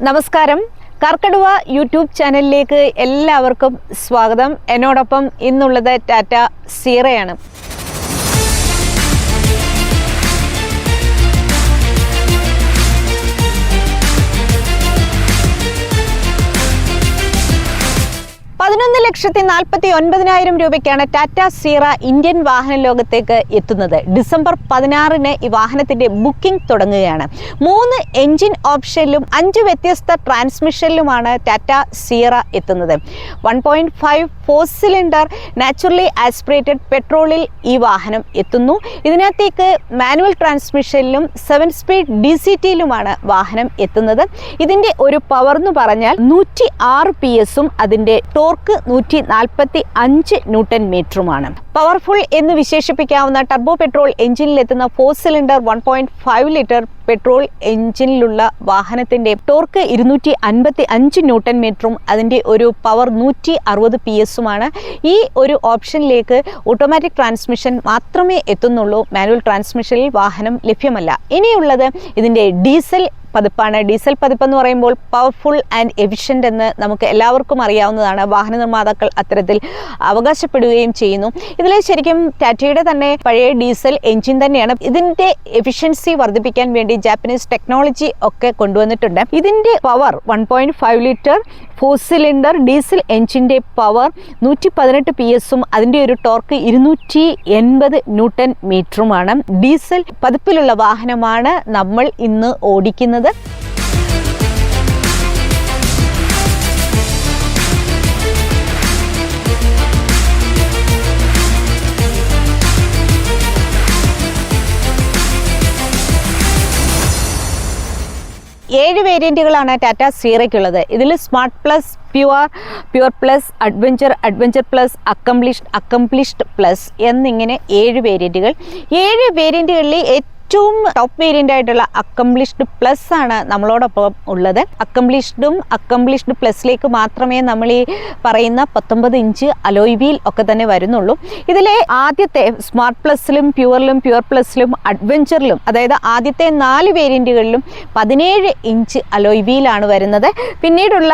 നമസ്കാരം. കർക്കടുവ യൂട്യൂബ് ചാനലിലേക്ക് എല്ലാവർക്കും സ്വാഗതം. എന്നോടൊപ്പം ഇന്നുള്ളത് ടാറ്റ സിയറയാണ്. രൂപയ്ക്കാണ് ടാറ്റ സിയറ ഇന്ത്യൻ വാഹന ലോകത്തേക്ക് എത്തുന്നത്. ഡിസംബർ 16 ഈ വാഹനത്തിന്റെ ബുക്കിംഗ് തുടങ്ങുകയാണ്. 3 എഞ്ചിൻ ഓപ്ഷനിലും 5 വ്യത്യസ്ത ട്രാൻസ്മിഷനിലുമാണ് ടാറ്റ സിയറ എത്തുന്നത്. 1.5 4 സിലിണ്ടർ നാച്ചുറലി ആസ്പിറേറ്റഡ് പെട്രോളിൽ ഈ വാഹനം എത്തുന്നു. ഇതിനകത്തേക്ക് മാനുവൽ ട്രാൻസ്മിഷനിലും 7 സ്പീഡ് DCTയിലുമാണ് വാഹനം എത്തുന്നത്. ഇതിന്റെ ഒരു പവർ എന്ന് പറഞ്ഞാൽ 106 PS അതിന്റെ ടോർക്ക് 145 ന്യൂട്ടൺ മീറ്ററുമാണ്. പവർഫുൾ എന്ന് വിശേഷിപ്പിക്കാവുന്ന ടർബോ പെട്രോൾ എഞ്ചിനിലെത്തുന്ന 4 സിലിണ്ടർ 1.5 ലിറ്റർ പെട്രോൾ എഞ്ചിനിലുള്ള വാഹനത്തിന്റെ ടോർക്ക് 255 ന്യൂട്ടൺ മീറ്ററും അതിന്റെ ഒരു പവർ 160 PS ഈ ഒരു ഓപ്ഷനിലേക്ക് ഓട്ടോമാറ്റിക് ട്രാൻസ്മിഷൻ മാത്രമേ എത്തുന്നുള്ളൂ. മാനുവൽ ട്രാൻസ്മിഷനിൽ വാഹനം ലഭ്യമല്ല. ഇനിയുള്ളത് ഇതിന്റെ ഡീസൽ പതിപ്പാണ്. ഡീസൽ പതിപ്പ് എന്ന് പറയുമ്പോൾ പവർഫുൾ ആൻഡ് എഫിഷ്യൻ്റ് എന്ന് നമുക്ക് എല്ലാവർക്കും അറിയാവുന്നതാണ്. വാഹന നിർമ്മാതാക്കൾ അത്തരത്തിൽ അവകാശപ്പെടുകയും ചെയ്യുന്നു. ഇതിൽ ശരിക്കും ടാറ്റയുടെ തന്നെ പഴയ ഡീസൽ എഞ്ചിൻ തന്നെയാണ്. ഇതിന്റെ എഫിഷ്യൻസി വർദ്ധിപ്പിക്കാൻ വേണ്ടി ജാപ്പനീസ് ടെക്നോളജി ഒക്കെ കൊണ്ടുവന്നിട്ടുണ്ട്. ഇതിന്റെ പവർ 1.5 ലിറ്റർ 4 സിലിണ്ടർ ഡീസൽ എഞ്ചിന്റെ പവർ 118 PS അതിന്റെ ഒരു ടോർക്ക് 280 ന്യൂട്ടൺ മീറ്ററുമാണ്. ഡീസൽ പതിപ്പിലുള്ള വാഹനമാണ് നമ്മൾ ഇന്ന് ഓടിക്കുന്നത്. ഏഴ് വേരിയന്റുകളാണ് ടാറ്റ സിയറയ്ക്കുള്ളത്. ഇതിൽ smart plus, pure plus, adventure plus, accomplished plus എന്നിങ്ങനെ 7 വേരിയന്റുകൾ. 7 വേരിയന്റുകളിൽ ഏറ്റവും ടോപ്പ് വേരിയന്റ് ആയിട്ടുള്ള അക്കംപ്ലിഷ്ഡ് പ്ലസ് ആണ് നമ്മളോടൊപ്പം ഉള്ളത്. അക്കംപ്ലിഷ്ഡ് പ്ലസിലേക്ക് മാത്രമേ നമ്മൾ ഈ പറയുന്ന 19 ഇഞ്ച് അലോയ് വീൽ ഒക്കെ തന്നെ വരുന്നുള്ളൂ. ഇതിലെ ആദ്യത്തെ സ്മാർട്ട് പ്ലസിലും പ്യുവർ പ്ലസിലും അഡ്വഞ്ചറിലും, അതായത് ആദ്യത്തെ 4 വേരിയന്റുകളിലും 17 ഇഞ്ച് അലോയ് വീലാണ് വരുന്നത്. പിന്നീടുള്ള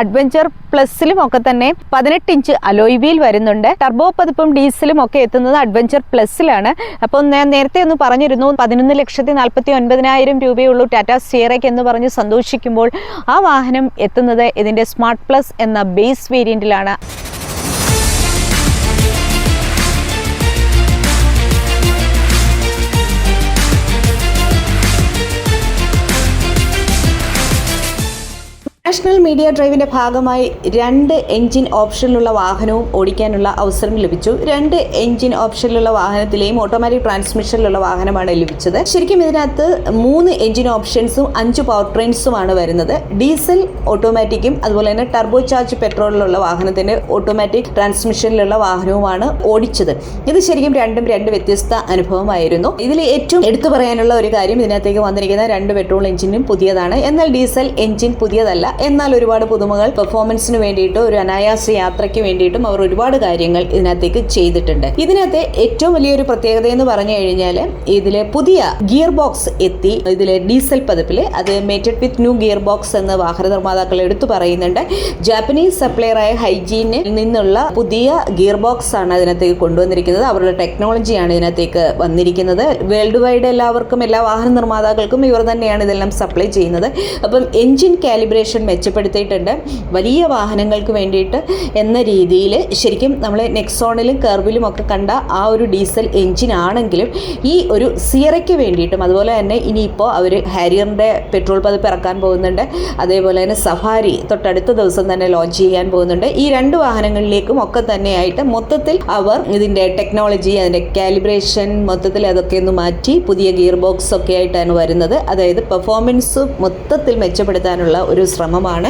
അഡ്വഞ്ചർ പ്ലസിലും ഒക്കെ തന്നെ 18 ഇഞ്ച് അലോയ് വീൽ വരുന്നുണ്ട്. ടർബോ പതിപ്പും ഡീസലും ഒക്കെ എത്തുന്നത് അഡ്വഞ്ചർ പ്ലസിലാണ്. അപ്പോൾ ഞാൻ നേരത്തെ ഒന്ന് പറഞ്ഞിരുന്നു 11,49,000 രൂപയുള്ളൂ ടാറ്റ സിയറയ്ക്ക് എന്ന് പറഞ്ഞ് സന്തോഷിക്കുമ്പോൾ ആ വാഹനം എത്തുന്നത് ഇതിന്റെ സ്മാർട്ട് പ്ലസ് എന്ന ബേസ് വേരിയന്റിലാണ്. നാഷണൽ മീഡിയ ഡ്രൈവിൻ്റെ ഭാഗമായി 2 എഞ്ചിൻ ഓപ്ഷനിലുള്ള വാഹനവും ഓടിക്കാനുള്ള അവസരം ലഭിച്ചു. 2 എഞ്ചിൻ ഓപ്ഷനിലുള്ള വാഹനത്തിലെയും ഓട്ടോമാറ്റിക് ട്രാൻസ്മിഷനിലുള്ള വാഹനമാണ് ലഭിച്ചത്. ശരിക്കും ഇതിനകത്ത് 3 എഞ്ചിൻ ഓപ്ഷൻസും 5 പവർ ട്രെയിൻസുമാണ് വരുന്നത്. ഡീസൽ ഓട്ടോമാറ്റിക്കും അതുപോലെ തന്നെ ടർബോ ചാർജ് പെട്രോളിലുള്ള വാഹനത്തിൻ്റെ ഓട്ടോമാറ്റിക് ട്രാൻസ്മിഷനിലുള്ള വാഹനവുമാണ് ഓടിച്ചത്. ഇത് ശരിക്കും രണ്ടും 2 വ്യത്യസ്ത അനുഭവമായിരുന്നു. ഇതിൽ ഏറ്റവും എടുത്തു പറയാനുള്ള ഒരു കാര്യം, ഇതിനകത്തേക്ക് വന്നിരിക്കുന്ന 2 പെട്രോൾ എഞ്ചിനും പുതിയതാണ്. എന്നാൽ ഡീസൽ എഞ്ചിൻ പുതിയതല്ല. എന്നാൽ ഒരുപാട് പുതുമകൾ, പെർഫോമൻസിന് വേണ്ടിയിട്ടും ഒരു അനായാസ യാത്രയ്ക്ക് വേണ്ടിയിട്ടും അവർ ഒരുപാട് കാര്യങ്ങൾ ഇതിനകത്തേക്ക് ചെയ്തിട്ടുണ്ട്. ഇതിനകത്തെ ഏറ്റവും വലിയൊരു പ്രത്യേകത എന്ന് പറഞ്ഞു കഴിഞ്ഞാൽ ഇതിലെ പുതിയ ഗിയർ ബോക്സ് എത്തി. ഇതിലെ ഡീസൽ പതിപ്പിൽ അത് മേറ്റഡ് വിത്ത് ന്യൂ ഗിയർ ബോക്സ് എന്ന് വാഹന നിർമ്മാതാക്കൾ എടുത്തു പറയുന്നുണ്ട്. ജാപ്പനീസ് സപ്ലയറായ ഹൈജീനിൽ നിന്നുള്ള പുതിയ ഗിയർ ബോക്സ് ആണ് ഇതിനകത്തേക്ക് കൊണ്ടുവന്നിരിക്കുന്നത്. അവരുടെ ടെക്നോളജിയാണ് ഇതിനകത്തേക്ക് വന്നിരിക്കുന്നത്. വേൾഡ് വൈഡ് എല്ലാ വാഹന നിർമ്മാതാക്കൾക്കും ഇവർ തന്നെയാണ് ഇതെല്ലാം സപ്ലൈ ചെയ്യുന്നത്. അപ്പം എഞ്ചിൻ കാലിബ്രേഷൻ മെച്ചപ്പെടുത്തിയിട്ടുണ്ട്. വലിയ വാഹനങ്ങൾക്ക് വേണ്ടിയിട്ട് എന്ന രീതിയിൽ ശരിക്കും നമ്മൾ നെക്സോണിലും കർവിലും ഒക്കെ കണ്ട ആ ഒരു ഡീസൽ എഞ്ചിൻ ആണെങ്കിലും ഈ ഒരു സിയറയ്ക്ക് വേണ്ടിയിട്ടും, അതുപോലെ തന്നെ ഇനിയിപ്പോൾ അവർ ഹാരിയറിൻ്റെ പെട്രോൾ പതിപ്പ് ഇറക്കാൻ പോകുന്നുണ്ട്. അതേപോലെ തന്നെ സഫാരി തൊട്ടടുത്ത ദിവസം തന്നെ ലോഞ്ച് ചെയ്യാൻ പോകുന്നുണ്ട്. ഈ 2 വാഹനങ്ങളിലേക്കും ഒക്കെ തന്നെയായിട്ട് മൊത്തത്തിൽ അവർ ഇതിൻ്റെ ടെക്നോളജി, അതിൻ്റെ കാലിബ്രേഷൻ മൊത്തത്തിൽ അതൊക്കെ ഒന്ന് മാറ്റി പുതിയ ഗിയർ ബോക്സ് ഒക്കെ ആയിട്ടാണ് വരുന്നത്. അതായത് പെർഫോമൻസ് മൊത്തത്തിൽ മെച്ചപ്പെടുത്താനുള്ള ഒരു ശ്രമം സമമാണ്.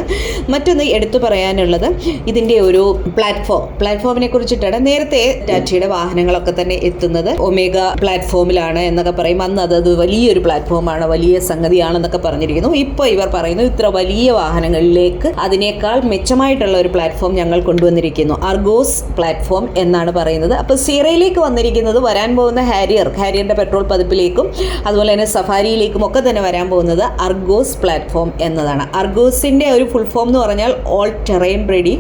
മറ്റൊന്ന് എടുത്തു പറയാനുള്ളത് ഇതിൻ്റെ ഒരു പ്ലാറ്റ്ഫോമിനെ കുറിച്ചിട്ടാണ്. നേരത്തെ ടാറ്റയുടെ വാഹനങ്ങളൊക്കെ തന്നെ എത്തുന്നത് ഒമേഗ പ്ലാറ്റ്ഫോമിലാണ് എന്നൊക്കെ പറയും. അന്ന് അത് വലിയൊരു പ്ലാറ്റ്ഫോമാണ്, വലിയ സംഗതിയാണെന്നൊക്കെ പറഞ്ഞിരിക്കുന്നു. ഇപ്പോൾ ഇവർ പറയുന്നു ഇത്ര വലിയ വാഹനങ്ങളിലേക്ക് അതിനേക്കാൾ മെച്ചമായിട്ടുള്ള ഒരു പ്ലാറ്റ്ഫോം ഞങ്ങൾ കൊണ്ടുവന്നിരിക്കുന്നു, അർഗോസ് പ്ലാറ്റ്ഫോം എന്നാണ് പറയുന്നത്. അപ്പോൾ സീറയിലേക്ക് വന്നിരിക്കുന്നത് വരാൻ പോകുന്ന ഹാരിയറിൻ്റെ പെട്രോൾ പതിപ്പിലേക്കും അതുപോലെ തന്നെ സഫാരിയിലേക്കും ഒക്കെ തന്നെ വരാൻ പോകുന്നത് അർഗോസ് പ്ലാറ്റ്ഫോം എന്നതാണ്. അർഗോസിൻ്റെ ഒരു ഫുൾ ഫോം എന്ന് പറഞ്ഞാൽ all terrain ready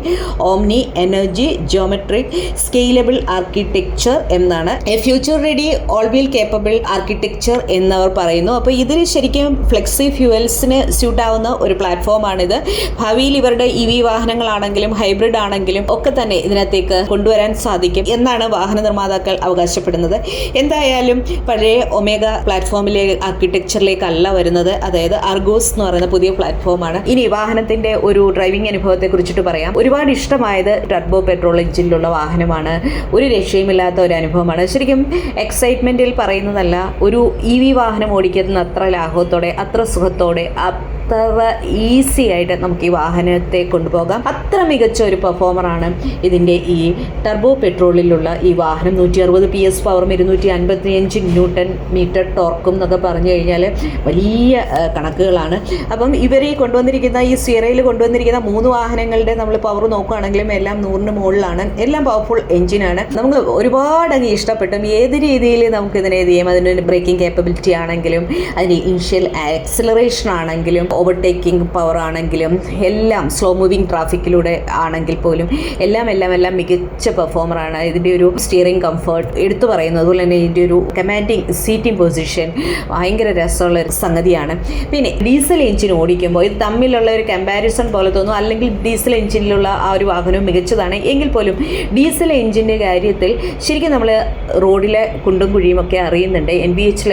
omni energy geometric scalable architecture എന്നാണ്. A future ready all wheel capable architecture എന്നവർ പറയുന്നു. അപ്പോൾ ഇതിൽ ശരിക്കും ഫ്ലെക്സി ഫ്യൂവൽസിന് സ്യൂട്ടാവുന്ന ഒരു പ്ലാറ്റ്ഫോമാണിത്. ഭാവിയിൽ ഇവരുടെ EV വാഹനങ്ങളാണെങ്കിലും ഹൈബ്രിഡ് ആണെങ്കിലും ഒക്കെ തന്നെ ഇതിനകത്തേക്ക് കൊണ്ടുവരാൻ സാധിക്കും എന്നാണ് വാഹന നിർമ്മാതാക്കൾ അവകാശപ്പെടുന്നത്. എന്തായാലും പഴയ ഒമേഗ പ്ലാറ്റ്ഫോമിലെ ആർക്കിടെക്ചറിലേക്കല്ല വരുന്നത്, അതായത് അർഗോസ് എന്ന് പറയുന്ന പുതിയ പ്ലാറ്റ്ഫോമാണ്. ഇനി വാഹനത്തിന്റെ ഒരു ഡ്രൈവിംഗ് അനുഭവത്തെ കുറിച്ചിട്ട് പറയാം. ഒരുപാട് ഇഷ്ടമായത് ടർബോ പെട്രോൾ എഞ്ചിനിലുള്ള വാഹനമാണ്. ഒരു രക്ഷയുമില്ലാത്ത ഒരു അനുഭവമാണ്. ശരിക്കും എക്സൈറ്റ്മെന്റിൽ പറയുന്നതല്ല, ഒരു EV വാഹനം ഓടിക്കുന്ന അത്ര ലാഘവത്തോടെ അത്ര സുഖത്തോടെ അത്ര ഈസി ആയിട്ട് നമുക്ക് ഈ വാഹനത്തെ കൊണ്ടുപോകാം. അത്ര മികച്ച ഒരു പെർഫോമറാണ് ഇതിൻ്റെ ഈ ടർബോ പെട്രോളിലുള്ള ഈ വാഹനം. 160 PS പവറും 255 ന്യൂട്ടൺ മീറ്റർ ടോർക്കും എന്നൊക്കെ പറഞ്ഞു കഴിഞ്ഞാൽ വലിയ കണക്കുകളാണ്. അപ്പം ഇവർ ഈ കൊണ്ടുവന്നിരിക്കുന്ന ഈ സീറയിൽ കൊണ്ടുവന്നിരിക്കുന്ന 3 വാഹനങ്ങളുടെ നമ്മൾ പവർ നോക്കുകയാണെങ്കിലും എല്ലാം 100ന് മുകളിലാണ്. എല്ലാം പവർഫുൾ എഞ്ചിനാണ്. നമുക്ക് ഒരുപാട് അങ്ങ് ഇഷ്ടപ്പെട്ടും. ഏത് രീതിയിൽ നമുക്ക് ഇതിനെ ചെയ്യാം, അതിൻ്റെ ബ്രേക്കിംഗ് കേപ്പബിലിറ്റി ആണെങ്കിലും അതിൻ്റെ ഇനിഷ്യൽ ആക്സിലറേഷൻ ആണെങ്കിലും ഓവർടേക്കിംഗ് പവർ ആണെങ്കിലും എല്ലാം സ്ലോ മൂവിങ് ട്രാഫിക്കിലൂടെ ആണെങ്കിൽ പോലും എല്ലാം മികച്ച പെർഫോമറാണ്. ഇതിൻ്റെ ഒരു സ്റ്റിയറിംഗ് കംഫർട്ട് എടുത്തു പറയുന്നത്, അതുപോലെ തന്നെ ഇതിൻ്റെ ഒരു കമാൻഡിങ് സീറ്റിംഗ് പൊസിഷൻ ഭയങ്കര രസമുള്ള ഒരു സംഗതിയാണ്. പിന്നെ ഡീസൽ എഞ്ചിൻ ഓടിക്കുമ്പോൾ ഇത് തമ്മിലുള്ള ഒരു കമ്പാരിസൺ പോലെ തോന്നും, അല്ലെങ്കിൽ ഡീസൽ എഞ്ചിനിലുള്ള ആ ഒരു വാഹനവും മികച്ചതാണ്. എങ്കിൽ പോലും ഡീസൽ എഞ്ചിൻ്റെ കാര്യത്തിൽ ശരിക്കും നമ്മൾ റോഡിലെ കുണ്ടും കുഴിയും ഒക്കെ അറിയുന്നുണ്ട്. NVH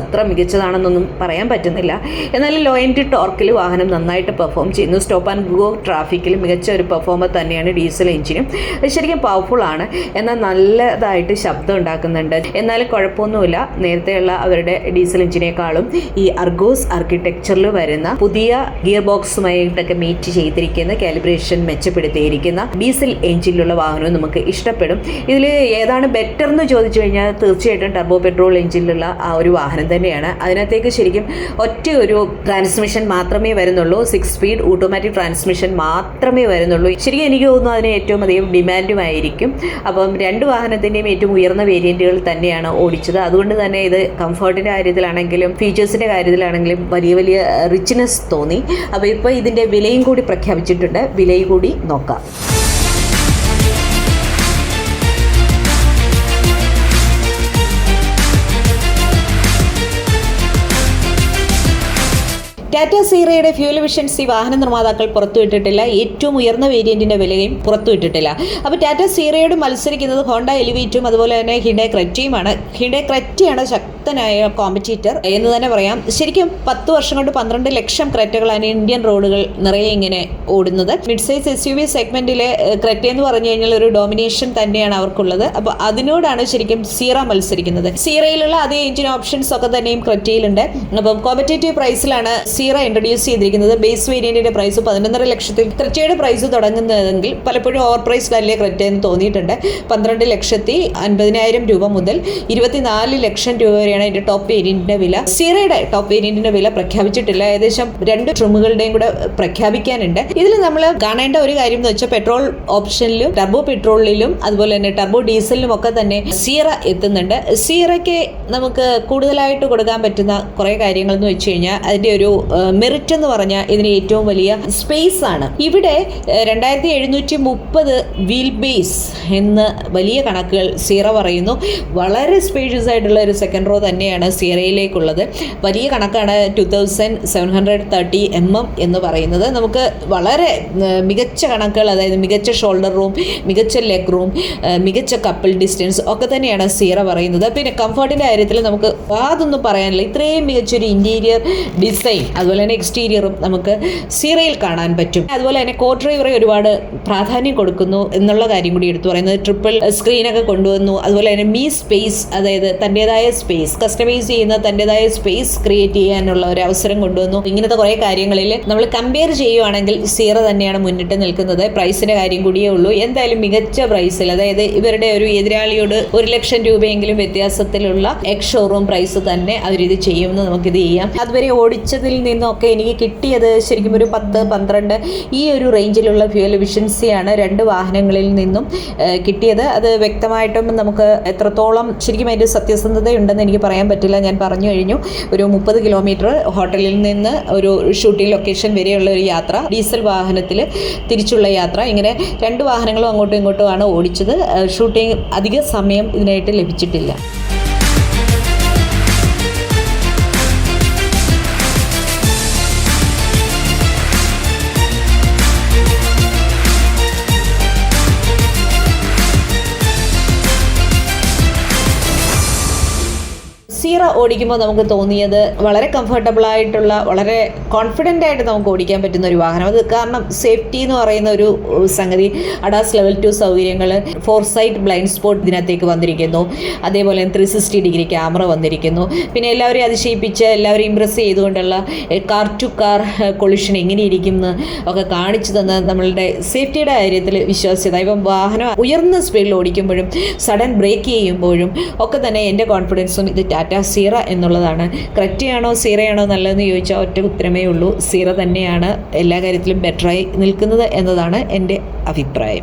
അത്ര മികച്ചതാണെന്നൊന്നും പറയാൻ പറ്റുന്നില്ല. എന്നാൽ ലോ എൻഡ് ടോർക്കിൽ വാഹനം നന്നായിട്ട് പെർഫോം ചെയ്യുന്നു. സ്റ്റോപ്പ് ആൻഡ് ഗോ ട്രാഫിക്കിൽ മികച്ച ഒരു പെർഫോമർ തന്നെയാണ് ഡീസൽ എഞ്ചിനും. ശരിക്കും പവർഫുൾ ആണ്, എന്നാൽ നല്ലതായിട്ട് ശബ്ദം ഉണ്ടാക്കുന്നുണ്ട്. എന്നാലും കുഴപ്പമൊന്നുമില്ല. നേരത്തെയുള്ള അവരുടെ ഡീസൽ എഞ്ചിനേക്കാളും ഈ അർഗോസ് ആർക്കിടെക്ചറിൽ വരുന്ന പുതിയ ഗിയർ ബോക്സുമായിട്ടൊക്കെ മീറ്റ് ചെയ്തിരിക്കുന്ന കാലിബ്രേഷൻ മെച്ചപ്പെടുത്തിയിരിക്കുന്ന ഡീസൽ എഞ്ചിനിലുള്ള വാഹനവും നമുക്ക് ഇഷ്ടപ്പെടും. ഇതിൽ ഏതാണ് ബെറ്റർ എന്ന് ചോദിച്ചു കഴിഞ്ഞാൽ തീർച്ചയായിട്ടും ടർബോ പെട്രോൾ എഞ്ചിനിലുള്ള ആ ഒരു വാഹനം തന്നെയാണ്. അതിനകത്തേക്ക് ശരിക്കും ഒറ്റ ഒരു ട്രാൻസ്മിഷൻ മാത്രമേ വരുന്നുള്ളൂ, 6 സ്പീഡ് ഓട്ടോമാറ്റിക് ട്രാൻസ്മിഷൻ മാത്രമേ വരുന്നുള്ളൂ. ശരിക്കും എനിക്ക് തോന്നുന്നു അതിന് ഏറ്റവും അധികം ഡിമാൻഡുമായിരിക്കും. അപ്പം 2 വാഹനത്തിൻ്റെയും ഏറ്റവും ഉയർന്ന വേരിയൻറ്റുകൾ തന്നെയാണ് ഓടിച്ചത്. അതുകൊണ്ട് തന്നെ ഇത് കംഫർട്ടിൻ്റെ കാര്യത്തിലാണെങ്കിലും ഫീച്ചേഴ്സിൻ്റെ കാര്യത്തിലാണെങ്കിലും വലിയ റിച്ച്നെസ് തോന്നി. അപ്പോൾ ഇപ്പോൾ ഇതിൻ്റെ വിലയും കൂടി പ്രഖ്യാപിച്ചിട്ടുണ്ട്. വിലയും കൂടി നോക്കാം. ടാറ്റ സീറയുടെ ഫ്യൂൽ എഫിഷ്യൻസി വാഹന നിർമ്മാതാക്കൾ പുറത്തുവിട്ടിട്ടില്ല. ഏറ്റവും ഉയർന്ന വേരിയന്റിന്റെ വിലയും പുറത്തുവിട്ടിട്ടില്ല. അപ്പോൾ ടാറ്റ സീറയോട് മത്സരിക്കുന്നത് ഹോണ്ട എലിവേറ്റും അതുപോലെ തന്നെ ഹിൻഡായ് ക്രെറ്റയുമാണ്. ഹിൻഡായ് ക്രെറ്റയാണ് ശക്തനായ കോമ്പറ്റീറ്റർ എന്ന് തന്നെ പറയാം. ശരിക്കും 10 വർഷം കൊണ്ട് 12 ലക്ഷം ക്രെറ്റകളാണ് ഇന്ത്യൻ റോഡുകൾ നിറയെ ഇങ്ങനെ ഓടുന്നത്. മിഡ് സൈസ് SUV സെഗ്മെന്റിലെ ക്രെറ്റ എന്ന് പറഞ്ഞു കഴിഞ്ഞാൽ ഒരു ഡോമിനേഷൻ തന്നെയാണ് അവർക്കുള്ളത്. അപ്പോൾ അതിനോടാണ് ശരിക്കും സീറ മത്സരിക്കുന്നത്. സീറയിലുള്ള അതേ എഞ്ചിൻ ഓപ്ഷൻസ് ഒക്കെ തന്നെയും ക്രെറ്റയിലുണ്ട്. അപ്പം കോമ്പറ്റേറ്റീവ് പ്രൈസിലാണ് സീറ ഇൻട്രൊഡ്യൂസ് ചെയ്തിരിക്കുന്നത്. ബേസ് വേരിയന്റിന്റെ പ്രൈസ് 11.5 ലക്ഷത്തിൽ ക്രെറ്റയുടെ പ്രൈസ് തുടങ്ങുന്നതെങ്കിൽ പലപ്പോഴും ഓവർ പ്രൈസ്ഡ് അല്ലേ ക്രെറ്റ എന്ന് തോന്നിയിട്ടുണ്ട്. 12,50,000 രൂപ മുതൽ 24 ലക്ഷം രൂപ വരെയാണ് ഇതിന്റെ ടോപ്പ് വേരിയന്റിന്റെ വില. സീറയുടെ ടോപ്പ് വേരിയന്റിന്റെ വില പ്രഖ്യാപിച്ചിട്ടില്ല. ഏകദേശം 2 ട്രിമുകളുടെയും കൂടെ പ്രഖ്യാപിക്കാനുണ്ട്. ഇതിൽ നമ്മൾ കാണേണ്ട ഒരു കാര്യം എന്ന് വെച്ചാൽ പെട്രോൾ ഓപ്ഷനിലും ടർബോ പെട്രോളിലും അതുപോലെ തന്നെ ടർബോ ഡീസലിലും ഒക്കെ തന്നെ സീറ എത്തുന്നുണ്ട്. സീറയ്ക്ക് നമുക്ക് കൂടുതലായിട്ട് കൊടുക്കാൻ പറ്റുന്ന കുറേ കാര്യങ്ങൾ എന്ന് വെച്ച് കഴിഞ്ഞാൽ അതിന്റെ ഒരു മെറിറ്റ് എന്ന് പറഞ്ഞാൽ ഇതിന് ഏറ്റവും വലിയ സ്പേസ് ആണ്. ഇവിടെ 2730 വീൽ ബേസ് എന്ന് വലിയ കണക്കുകൾ സീറ പറയുന്നു. വളരെ സ്പേഷ്യസ് ആയിട്ടുള്ള ഒരു സെക്കൻഡ് റോ തന്നെയാണ് സീറയിലേക്കുള്ളത്. വലിയ കണക്കാണ് 2730 mm എന്ന് പറയുന്നത്. നമുക്ക് വളരെ മികച്ച കണക്കുകൾ, അതായത് മികച്ച ഷോൾഡർ റൂം, മികച്ച ലെഗ് റൂം, മികച്ച കപ്പിൾ ഡിസ്റ്റൻസ് ഒക്കെ തന്നെയാണ് സീറ പറയുന്നത്. പിന്നെ കംഫർട്ടിൻ്റെ കാര്യത്തിൽ നമുക്ക് അതൊന്നും പറയാനില്ല. ഇത്രയും മികച്ചൊരു ഇൻറ്റീരിയർ ഡിസൈൻ അതുപോലെ തന്നെ എക്സ്റ്റീരിയറും നമുക്ക് സീറയിൽ കാണാൻ പറ്റും. അതുപോലെ തന്നെ കോ ഡ്രൈവറെ ഒരുപാട് പ്രാധാന്യം കൊടുക്കുന്നു എന്നുള്ള കാര്യം കൂടി എടുത്തു പറയുന്നത്. ട്രിപ്പിൾ സ്ക്രീനൊക്കെ കൊണ്ടുവന്നു. അതുപോലെ തന്നെ മീ സ്പേസ്, അതായത് തൻ്റെതായ സ്പേസ് കസ്റ്റമൈസ് ചെയ്യുന്ന തൻ്റെതായ സ്പേസ് ക്രിയേറ്റ് ചെയ്യാനുള്ള ഒരു അവസരം കൊണ്ടുവന്നു. ഇങ്ങനത്തെ കുറേ കാര്യങ്ങളിൽ നമ്മൾ കമ്പയർ ചെയ്യുവാണെങ്കിൽ സീറ തന്നെയാണ് മുന്നിട്ട് നിൽക്കുന്നത്. പ്രൈസിന്റെ കാര്യം കൂടിയേ ഉള്ളൂ. എന്തായാലും മികച്ച പ്രൈസിൽ, അതായത് ഇവരുടെ ഒരു എതിരാളിയോട് 1,00,000 രൂപയെങ്കിലും വ്യത്യാസത്തിലുള്ള എക്സ് ഷോറൂം പ്രൈസ് തന്നെ അവരിത് ചെയ്യുമെന്ന് നമുക്കിത് ചെയ്യാം. അതുവരെ ഓടിച്ചതിൽ നിന്നൊക്കെ എനിക്ക് കിട്ടിയത് ശരിക്കും ഒരു 10-12 ഈ ഒരു റേഞ്ചിലുള്ള ഫ്യൂവൽ എഫിഷ്യൻസിയാണ് രണ്ട് വാഹനങ്ങളിൽ നിന്നും കിട്ടിയത്. അത് വ്യക്തമായിട്ടും നമുക്ക് എത്രത്തോളം ശരിക്കും അതിൻ്റെ സത്യസന്ധതയുണ്ടെന്ന് എനിക്ക് പറയാൻ പറ്റില്ല. ഞാൻ പറഞ്ഞു കഴിഞ്ഞു, ഒരു 30 കിലോമീറ്റർ ഹോട്ടലിൽ നിന്ന് ഒരു ഷൂട്ടിംഗ് ലൊക്കേഷൻ വരെയുള്ള ഒരു യാത്ര, ഡീസൽ വാഹനത്തിൽ തിരിച്ചുള്ള യാത്ര, ഇങ്ങനെ രണ്ട് വാഹനങ്ങളും അങ്ങോട്ടും ഇങ്ങോട്ടുമാണ് ഓടിച്ചത്. ഷൂട്ടിംഗ് അധിക സമയം ഇതിനായിട്ട് ലഭിച്ചിട്ടില്ല. സീറ ഓടിക്കുമ്പോൾ നമുക്ക് തോന്നിയത് വളരെ കംഫർട്ടബിൾ ആയിട്ടുള്ള, വളരെ കോൺഫിഡൻ്റ് ആയിട്ട് നമുക്ക് ഓടിക്കാൻ പറ്റുന്ന ഒരു വാഹനം. അത് കാരണം സേഫ്റ്റി എന്ന് പറയുന്ന ഒരു സംഗതി, അഡാസ് ലെവൽ 2 സൗകര്യങ്ങൾ, ഫോർസൈറ്റ് ബ്ലൈൻഡ് സ്പോട്ട് ഇതിനകത്തേക്ക് വന്നിരിക്കുന്നു. അതേപോലെ 360 ഡിഗ്രി ക്യാമറ വന്നിരിക്കുന്നു. പിന്നെ എല്ലാവരെയും അതിശയിപ്പിച്ച് എല്ലാവരെയും ഇംപ്രസ് ചെയ്തുകൊണ്ടുള്ള കാർ ടു കാർ കൊളിഷൻ എങ്ങനെ ഇരിക്കുന്നു ഒക്കെ കാണിച്ചു തന്ന നമ്മളുടെ സേഫ്റ്റിയുടെ കാര്യത്തിൽ വിശ്വാസ്യത. ഇപ്പം വാഹനം ഉയർന്ന സ്പീഡിൽ ഓടിക്കുമ്പോഴും സഡൻ ബ്രേക്ക് ചെയ്യുമ്പോഴും ഒക്കെ തന്നെ എൻ്റെ കോൺഫിഡൻസും ഇത് ടാറ്റ സീറ എന്നുള്ളതാണ്. ക്രെറ്റയാണോ സീറയാണോ നല്ലതെന്ന് ചോദിച്ചാൽ ഒറ്റ ഉത്തരമേ ഉള്ളൂ, സീറ തന്നെയാണ് എല്ലാ കാര്യത്തിലും ബെറ്ററായി നിൽക്കുന്നത് എന്നതാണ് എൻ്റെ അഭിപ്രായം.